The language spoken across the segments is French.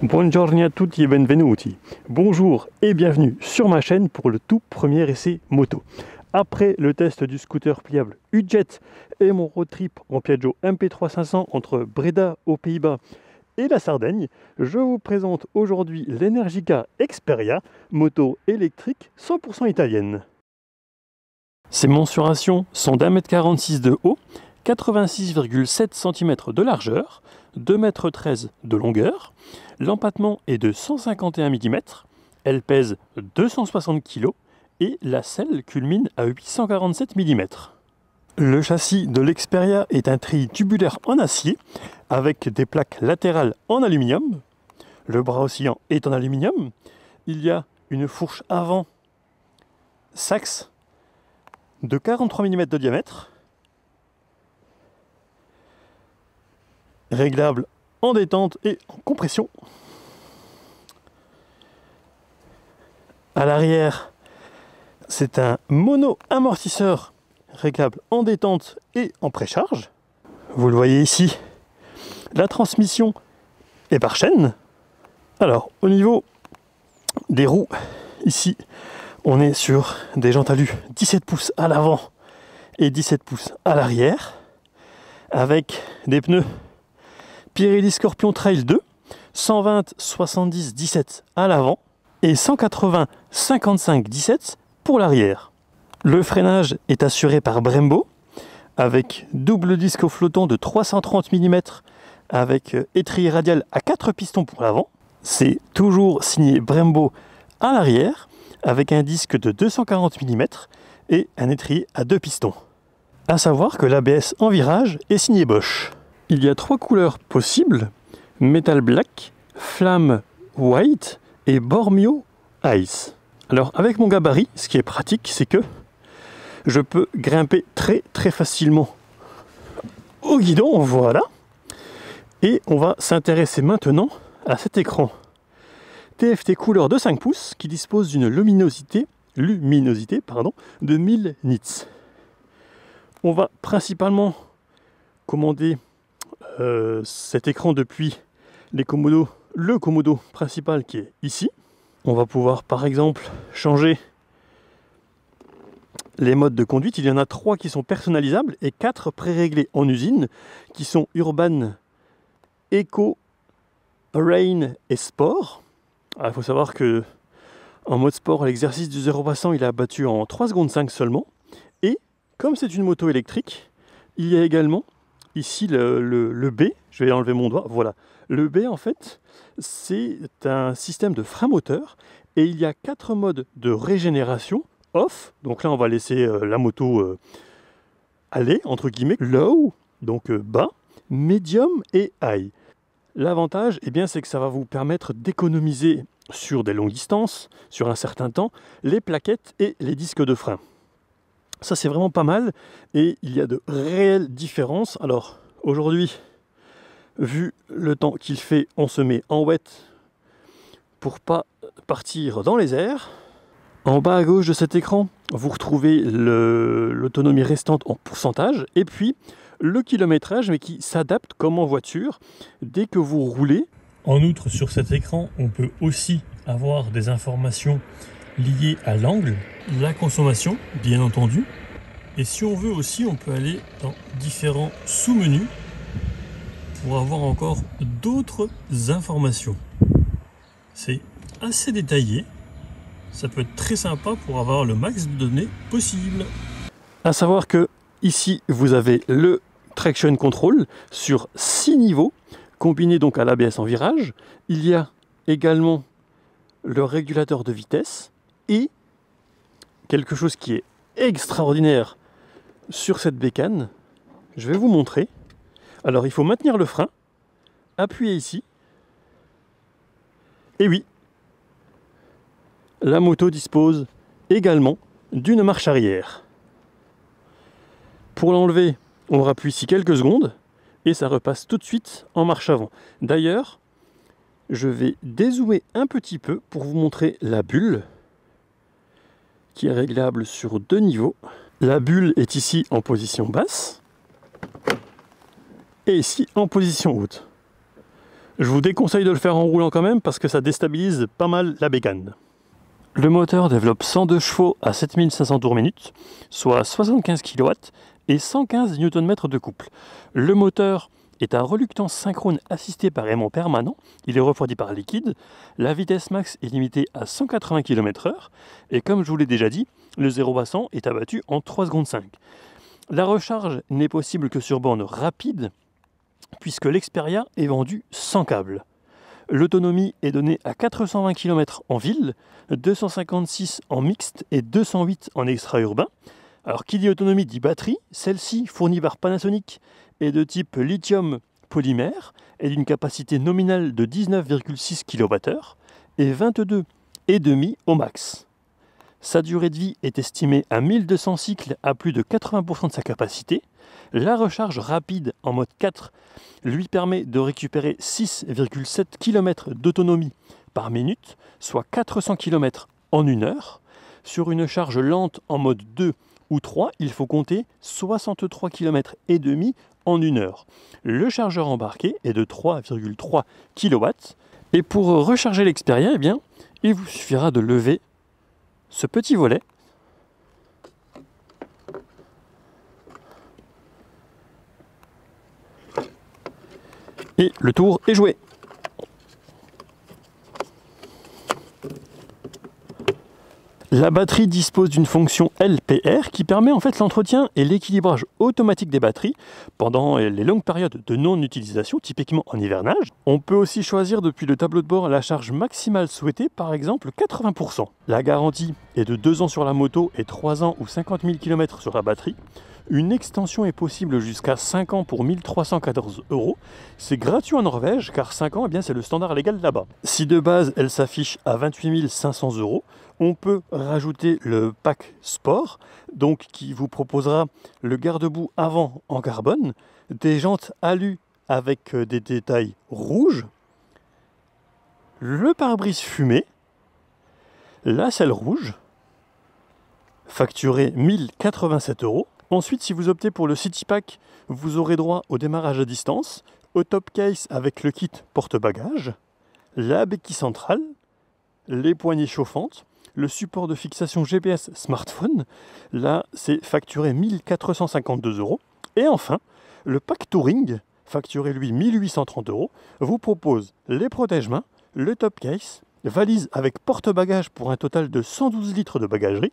Buongiorno a tutti e benvenuti. Bonjour et bienvenue sur ma chaîne pour le tout premier essai moto. Après le test du scooter pliable U-Jet et mon road trip en Piaggio MP3 500 entre Breda aux Pays-Bas et la Sardaigne, je vous présente aujourd'hui l'Energica Xperia, moto électrique 100% italienne. Ses mensurations sont d'1,46 m de haut, 86,7 cm de largeur, 2,13 m de longueur. L'empattement est de 151 mm, elle pèse 260 kg et la selle culmine à 847 mm. Le châssis de l'Xperia est un treillis tubulaire en acier avec des plaques latérales en aluminium. Le bras oscillant est en aluminium. Il y a une fourche avant Sachs de 43 mm de diamètre, réglable en détente et en compression. À l'arrière, c'est un mono-amortisseur réglable en détente et en précharge. Vous le voyez ici, la transmission est par chaîne. Alors, au niveau des roues, ici, on est sur des jantes alu 17 pouces à l'avant et 17 pouces à l'arrière, avec des pneus Pirelli Scorpion Trail 2, 120 70 17 à l'avant et 180 55 17 pour l'arrière. Le freinage est assuré par Brembo avec double disque flottant de 330 mm avec étrier radial à 4 pistons pour l'avant. C'est toujours signé Brembo à l'arrière avec un disque de 240 mm et un étrier à 2 pistons. A savoir que l'ABS en virage est signé Bosch. Il y a 3 couleurs possibles: Metal Black, Flamme White et Bormio Ice. Alors avec mon gabarit, ce qui est pratique, c'est que je peux grimper très facilement au guidon, voilà. Et on va s'intéresser maintenant à cet écran TFT couleur de 5 pouces qui dispose d'une luminosité de 1000 nits. On va principalement commander cet écran depuis le Komodo principal qui est ici. On va pouvoir par exemple changer les modes de conduite. Il y en a 3 qui sont personnalisables et 4 pré-réglés en usine qui sont Urban, Eco, Rain et Sport. Alors, il faut savoir que en mode sport, l'exercice du 0 à 100 il a battu en 3 secondes 5 seulement. Et comme c'est une moto électrique, il y a également ici le B, je vais enlever mon doigt, voilà. Le B en fait, c'est un système de frein moteur et il y a 4 modes de régénération. Off, donc là on va laisser la moto aller, entre guillemets. Low, donc bas, medium et high. L'avantage, eh bien, c'est que ça va vous permettre d'économiser sur des longues distances, sur un certain temps, les plaquettes et les disques de frein. Ça c'est vraiment pas mal et il y a de réelles différences. Alors aujourd'hui, vu le temps qu'il fait, on se met en wet pour pas partir dans les airs. En bas à gauche de cet écran, vous retrouvez l'autonomie restante en pourcentage et puis le kilométrage, mais qui s'adapte comme en voiture dès que vous roulez. En outre, sur cet écran, on peut aussi avoir des informations liées à l'angle, la consommation, bien entendu. Et si on veut aussi, on peut aller dans différents sous-menus pour avoir encore d'autres informations. C'est assez détaillé. Ça peut être très sympa pour avoir le max de données possible. À savoir que ici, vous avez le Traction Control sur 6 niveaux, combiné donc à l'ABS en virage. Il y a également le régulateur de vitesse et quelque chose qui est extraordinaire sur cette bécane. Je vais vous montrer. Alors, il faut maintenir le frein, appuyer ici. Et oui, la moto dispose également d'une marche arrière. Pour l'enlever, on rappuie ici quelques secondes et ça repasse tout de suite en marche avant. D'ailleurs, je vais dézoomer un petit peu pour vous montrer la bulle qui est réglable sur 2 niveaux. La bulle est ici en position basse et ici en position haute. Je vous déconseille de le faire en roulant quand même parce que ça déstabilise pas mal la bécane. Le moteur développe 102 chevaux à 7500 tours minute, soit 75 kW et 115 Nm de couple. Le moteur est à reluctance synchrone assistée par aimant permanent, il est refroidi par liquide, la vitesse max est limitée à 180 km/h et comme je vous l'ai déjà dit, le 0 à 100 est abattu en 3 secondes 5. La recharge n'est possible que sur borne rapide puisque l'Xperia est vendu sans câble. L'autonomie est donnée à 420 km en ville, 256 en mixte et 208 en extra-urbain. Alors qui dit autonomie dit batterie, celle-ci fournie par Panasonic est de type lithium polymère et d'une capacité nominale de 19,6 kWh et 22,5 au max. Sa durée de vie est estimée à 1200 cycles à plus de 80% de sa capacité. La recharge rapide en mode 4 lui permet de récupérer 6,7 km d'autonomie par minute, soit 400 km en 1 heure. Sur une charge lente en mode 2 ou 3, il faut compter 63 km et demi en 1 heure. Le chargeur embarqué est de 3,3 kW. Et pour recharger l'Xperia, eh bien, il vous suffira de lever ce petit volet et le tour est joué. La batterie dispose d'une fonction LPR qui permet en fait l'entretien et l'équilibrage automatique des batteries pendant les longues périodes de non-utilisation, typiquement en hivernage. On peut aussi choisir depuis le tableau de bord la charge maximale souhaitée, par exemple 80%. La garantie est de 2 ans sur la moto et 3 ans ou 50 000 km sur la batterie. Une extension est possible jusqu'à 5 ans pour 1314 €. C'est gratuit en Norvège car 5 ans, eh bien, c'est le standard légal là-bas. Si de base elle s'affiche à 28 500 €, on peut rajouter le pack sport, donc qui vous proposera le garde-boue avant en carbone, des jantes alu avec des détails rouges, le pare-brise fumé, la selle rouge, facturé 1087 €. Ensuite, si vous optez pour le City Pack, vous aurez droit au démarrage à distance, au top case avec le kit porte-bagages, la béquille centrale, les poignées chauffantes, le support de fixation GPS smartphone. Là, c'est facturé 1452 €. Et enfin, le pack Touring, facturé lui 1830 €, vous propose les protège-mains, le top case, valise avec porte-bagages pour un total de 112 litres de bagagerie,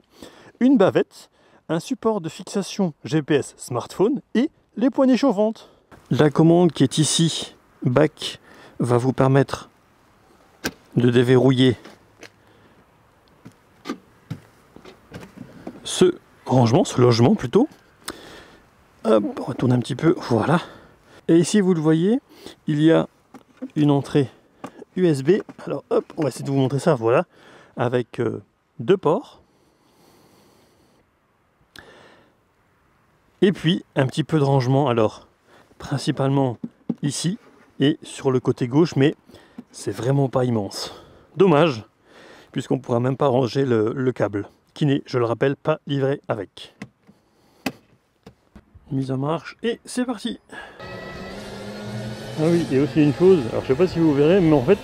une bavette, un support de fixation GPS smartphone et les poignées chauffantes. La commande qui est ici, back, va vous permettre de déverrouiller ce rangement, ce logement plutôt. Hop, on retourne un petit peu, voilà. Et ici vous le voyez, il y a une entrée USB. Alors hop, on va essayer de vous montrer ça, voilà, avec 2 ports. Et puis un petit peu de rangement, alors principalement ici et sur le côté gauche, mais c'est vraiment pas immense. Dommage, puisqu'on ne pourra même pas ranger le câble, qui n'est, je le rappelle, pas livré avec. Mise en marche et c'est parti. Ah oui, et aussi une chose, alors je sais pas si vous verrez, mais en fait,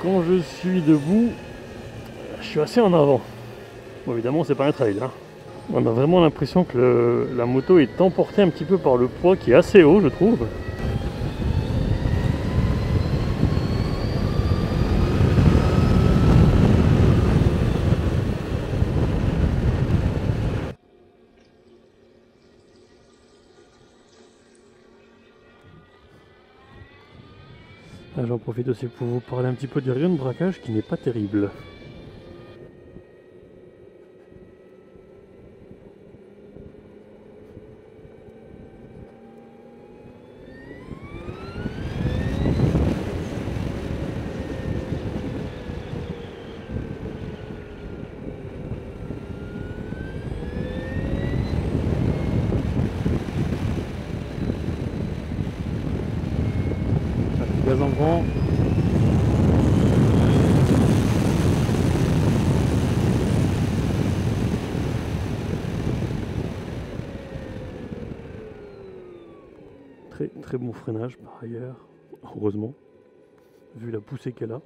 quand je suis debout, je suis assez en avant. Bon, évidemment, c'est pas un trail, hein. On a vraiment l'impression que la moto est emportée un petit peu par le poids qui est assez haut, je trouve. J'en profite aussi pour vous parler un petit peu du rayon de braquage qui n'est pas terrible. Gaz en grand. Très bon freinage par ailleurs, heureusement. vu la poussée qu'elle a.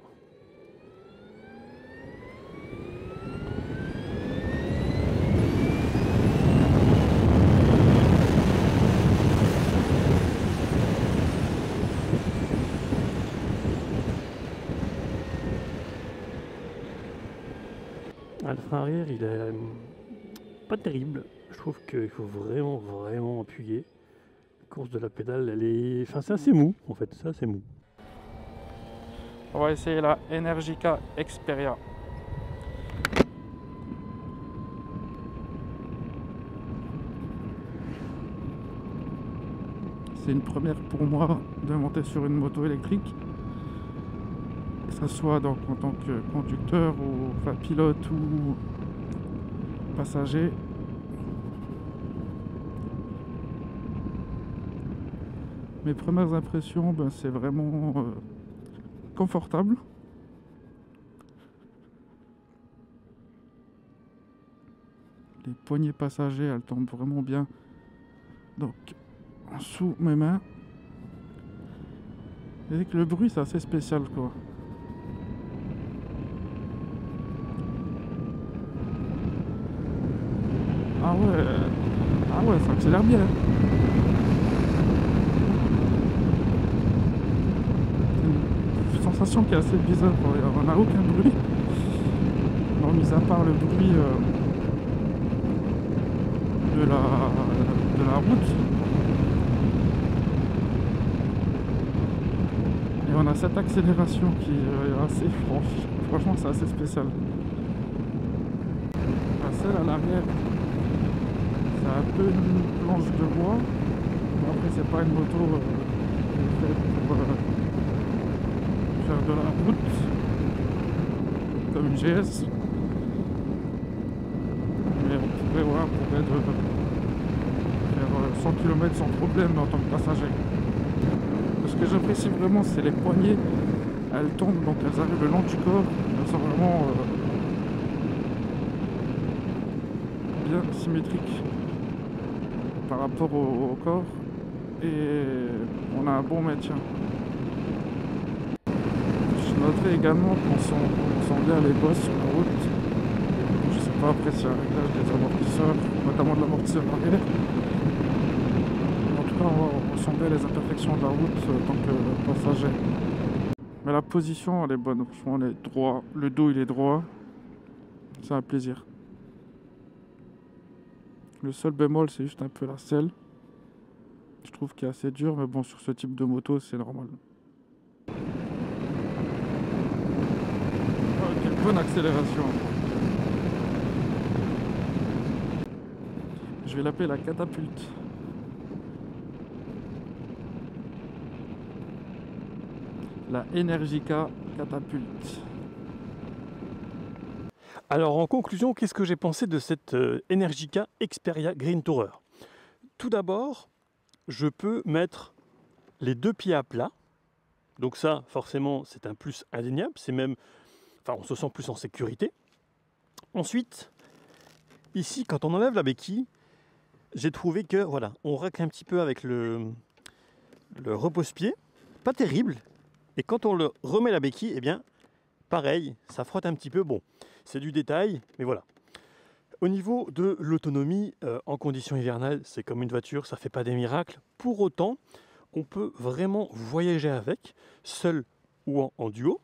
Le frein arrière, il est pas terrible. Je trouve qu'il faut vraiment appuyer. La course de la pédale, elle est... Enfin, c'est assez mou, en fait. C'est assez mou. On va essayer la Energica Xperia. C'est une première pour moi de monter sur une moto électrique. Que ce soit donc en tant que conducteur ou enfin, pilote ou passager. Mes premières impressions, ben, c'est vraiment confortable. Les poignées passagers, elles tombent vraiment bien. Donc, sous mes mains. Et avec le bruit, c'est assez spécial, quoi. Ah ouais, ça accélère bien. C'est une sensation qui est assez bizarre. On n'a aucun bruit. Bon, mis à part le bruit de la route. Et on a cette accélération qui est assez franche. Franchement, c'est assez spécial. Celle à l'arrière, c'est un peu une planche de bois. Mais après, c'est pas une moto qui est faite pour faire de la route comme une GS. Mais on pourrait faire 100 km sans problème en tant que passager. Ce que j'apprécie vraiment, c'est les poignées. Elles tombent, donc elles arrivent le long du corps. Elles sont vraiment bien symétriques par rapport au corps. Et on a un bon maintien. Je noterai également qu'on sent bien les bosses sur la route. Je sais pas après s'il y a un réglage des amortisseurs, notamment de l'amortisseur arrière. En tout cas, on sent bien les imperfections de la route en tant que passager. Mais la position, elle est bonne. Franchement, on est droit. Le dos, il est droit. C'est un plaisir. Le seul bémol, c'est juste un peu la selle. Je trouve qu'il est assez dur, mais bon, sur ce type de moto, c'est normal. Oh, quelle bonne accélération. Je vais l'appeler la catapulte. La Energica Catapulte. Alors en conclusion, qu'est-ce que j'ai pensé de cette Energica Xperia Green Tourer? Tout d'abord, je peux mettre les deux pieds à plat. Donc ça, forcément, c'est un plus indéniable. C'est même, enfin, on se sent plus en sécurité. Ensuite, ici, quand on enlève la béquille, j'ai trouvé que, voilà, on racle un petit peu avec le repose-pied. Pas terrible. Et quand on le remet la béquille, eh bien, pareil, ça frotte un petit peu. Bon, c'est du détail, mais voilà. Au niveau de l'autonomie, en conditions hivernales, c'est comme une voiture, ça ne fait pas des miracles. Pour autant, on peut vraiment voyager avec, seul ou en duo.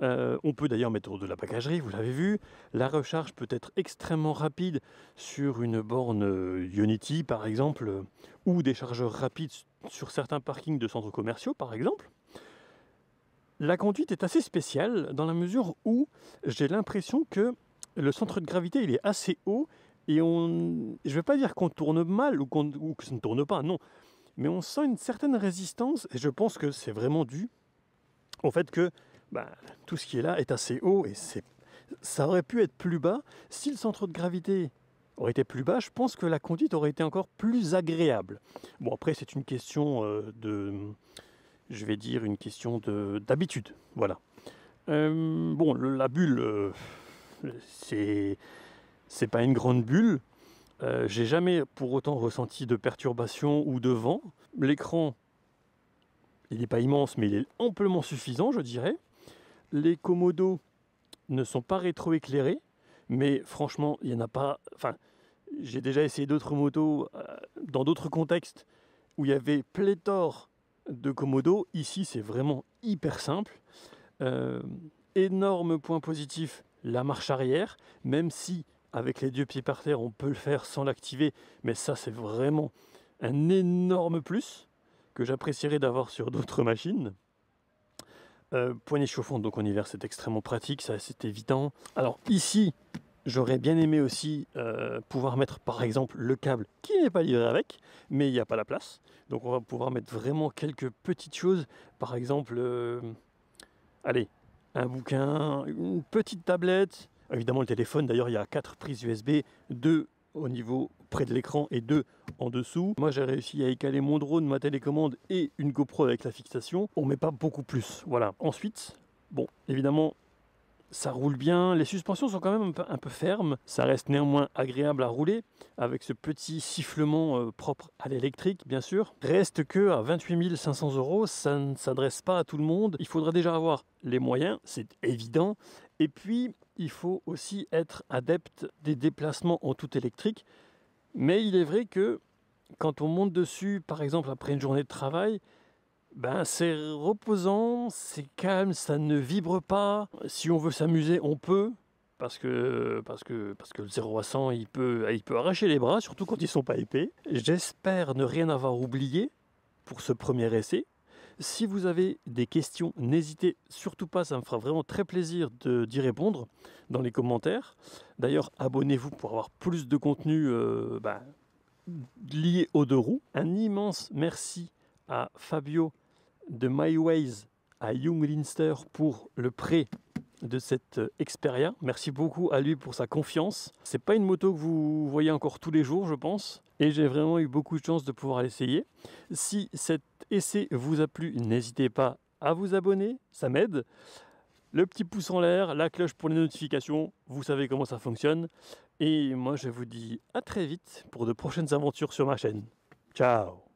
On peut d'ailleurs mettre de la bagagerie, vous l'avez vu. La recharge peut être extrêmement rapide sur une borne Ionity, par exemple, ou des chargeurs rapides sur certains parkings de centres commerciaux, par exemple. La conduite est assez spéciale dans la mesure où j'ai l'impression que le centre de gravité il est assez haut et je ne vais pas dire qu'on tourne mal ou que ça ne tourne pas, non. Mais on sent une certaine résistance et je pense que c'est vraiment dû au fait que tout ce qui est là est assez haut et ça aurait pu être plus bas. Si le centre de gravité aurait été plus bas, je pense que la conduite aurait été encore plus agréable. Bon, après, c'est une question je vais dire une question d'habitude. Voilà. Bon, la bulle, c'est pas une grande bulle. J'ai jamais pour autant ressenti de perturbation ou de vent. L'écran Il n'est pas immense, mais il est amplement suffisant, je dirais. Les commodos ne sont pas rétroéclairés, mais franchement, il n'y en a pas... Enfin, j'ai déjà essayé d'autres motos dans d'autres contextes où il y avait pléthore de commodos. Ici, c'est vraiment hyper simple. Énorme point positif, la marche arrière, même si avec les deux pieds par terre, on peut le faire sans l'activer, mais ça, c'est vraiment un énorme plus que j'apprécierais d'avoir sur d'autres machines. Poignée chauffante, donc en hiver, c'est extrêmement pratique, ça c'est évident. Alors ici, j'aurais bien aimé aussi pouvoir mettre par exemple le câble qui n'est pas livré avec, mais il n'y a pas la place. Donc on va pouvoir mettre vraiment quelques petites choses, par exemple, allez, un bouquin, une petite tablette, évidemment le téléphone. D'ailleurs il y a 4 prises USB, 2 au niveau près de l'écran et 2 en dessous. Moi j'ai réussi à écaler mon drone, ma télécommande et une GoPro avec la fixation. On met pas beaucoup plus, voilà. Ensuite, bon, évidemment, ça roule bien, les suspensions sont quand même un peu fermes, ça reste néanmoins agréable à rouler, avec ce petit sifflement propre à l'électrique bien sûr. Reste que à 28 500 €, ça ne s'adresse pas à tout le monde, il faudra déjà avoir les moyens, c'est évident, et puis il faut aussi être adepte des déplacements en tout électrique, mais il est vrai que quand on monte dessus, par exemple après une journée de travail, ben, c'est reposant, c'est calme, ça ne vibre pas. Si on veut s'amuser, on peut, parce que le 0 à 100, il peut arracher les bras, surtout quand ils sont pas épais. J'espère ne rien avoir oublié pour ce premier essai. Si vous avez des questions, n'hésitez surtout pas, ça me fera vraiment très plaisir d'y répondre dans les commentaires. D'ailleurs, abonnez-vous pour avoir plus de contenu lié aux 2 roues. Un immense merci à Fabio de MyWays à Young Linster pour le prêt de cette Xperia. Merci beaucoup à lui pour sa confiance. C'est pas une moto que vous voyez encore tous les jours, je pense, et j'ai vraiment eu beaucoup de chance de pouvoir l'essayer. Si cet essai vous a plu, n'hésitez pas à vous abonner, ça m'aide. Le petit pouce en l'air, la cloche pour les notifications, vous savez comment ça fonctionne. Et moi je vous dis à très vite pour de prochaines aventures sur ma chaîne. Ciao!